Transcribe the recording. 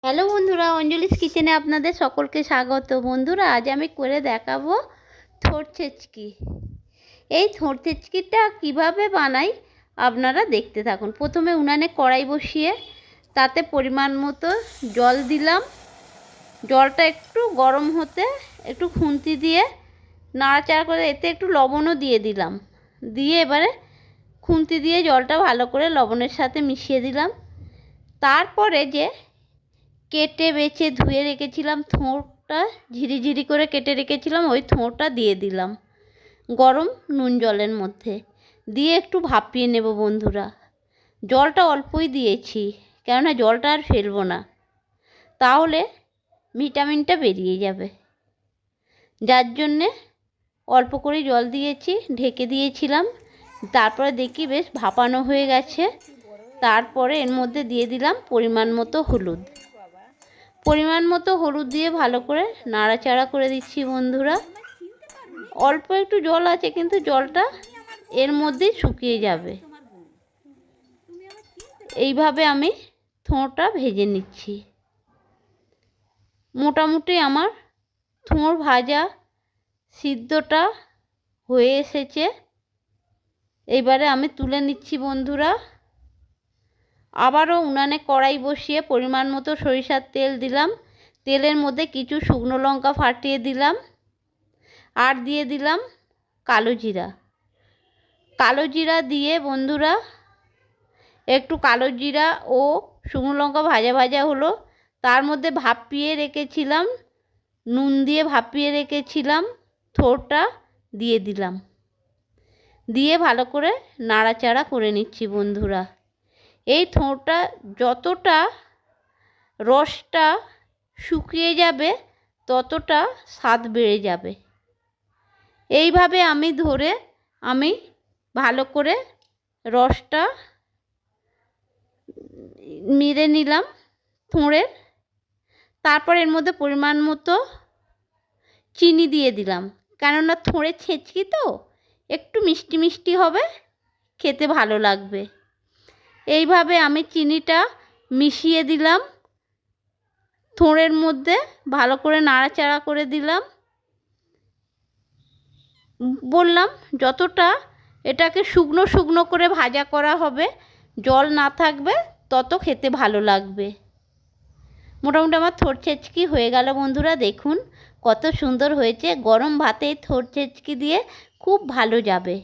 Hello বন্ধুরা, অঞ্জলিস কিচেনে আপনাদের সকলকে স্বাগত। বন্ধুরা, আজ আমি করে দেখাবো থোড় ছেচকি। এই থোড় ছেচকিটা কীভাবে বানাই আপনারা দেখতে থাকুন। প্রথমে উনানে কড়াই বসিয়ে তাতে পরিমাণ মতো জল দিলাম। জলটা একটু গরম হতে একটু খুন্তি দিয়ে নাড়াচাড়া করে এতে একটু লবণও দিয়ে দিলাম। দিয়ে এবারে খুন্তি দিয়ে জলটা ভালো করে লবণের সাথে মিশিয়ে দিলাম। তারপরে যে কেটে বেছে ধুয়ে রেখেছিলাম থোড়টা, ঝিরিঝিরি করে কেটে রেখেছিলাম, ওই থোড়টা দিয়ে দিলাম গরম নুন জলের মধ্যে। দিয়ে একটু ভাপিয়ে নেব বন্ধুরা। জলটা অল্পই দিয়েছি, কেননা জলটা আর ফেলবো না, তাহলে ভিটামিনটা বেরিয়ে যাবে। যার জন্যে অল্প করেই জল দিয়েছি, ঢেকে দিয়েছিলাম। তারপরে দেখি বেশ ভাপানো হয়ে গেছে। তারপরে এর মধ্যে দিয়ে দিলাম পরিমাণ মতো হলুদ। পরিমাণ মতো হলুদ দিয়ে ভালো করে নাড়াচাড়া করে দিচ্ছি বন্ধুরা। অল্প একটু জল আছে, কিন্তু জলটা এর মধ্যেই শুকিয়ে যাবে। এইভাবে আমি থোড়টা ভেজে নিচ্ছি। মোটামুটি আমার থোড় ভাজা সিদ্ধটা হয়ে এসেছে। এইবারে আমি তুলে নিচ্ছি বন্ধুরা। আবারও উনানে কড়াই বসিয়ে পরিমাণ মতো সরিষার তেল দিলাম। তেলের মধ্যে কিছু শুকনো লঙ্কা ফাটিয়ে দিলাম, আর দিয়ে দিলাম কালো জিরা। কালো জিরা দিয়ে বন্ধুরা একটু কালো জিরা ও শুকনো লঙ্কা ভাজা ভাজা হলো। তার মধ্যে ভাপিয়ে রেখেছিলাম, নুন দিয়ে ভাপিয়ে রেখেছিলাম থোড়টা দিয়ে দিলাম। দিয়ে ভালো করে নাড়াচাড়া করে নিচ্ছি বন্ধুরা। এই থোড়টা যতটা রসটা শুকিয়ে যাবে ততটা স্বাদ বেড়ে যাবে। এইভাবে আমি ভালো করে রসটা মেরে নিলাম থোড়ের। তারপর এর মধ্যে পরিমাণ মতো চিনি দিয়ে দিলাম, কেননা থোড়ের ছেচকি তো একটু মিষ্টি মিষ্টি হবে, খেতে ভালো লাগবে। এইভাবে আমি চিনিটা মিশিয়ে দিলাম থোড়ের মধ্যে, ভালো করে নাড়াচাড়া করে দিলাম। বললাম যতটা এটাকে শুকনো শুকনো করে ভাজা করা হবে, জল না থাকবে, তত খেতে ভালো লাগবে। মোটামুটি আমার থোড় ছেচকি হয়ে গেল বন্ধুরা। দেখুন কত সুন্দর হয়েছে। গরম ভাতে থোড় ছেচকি দিয়ে খুব ভালো যাবে।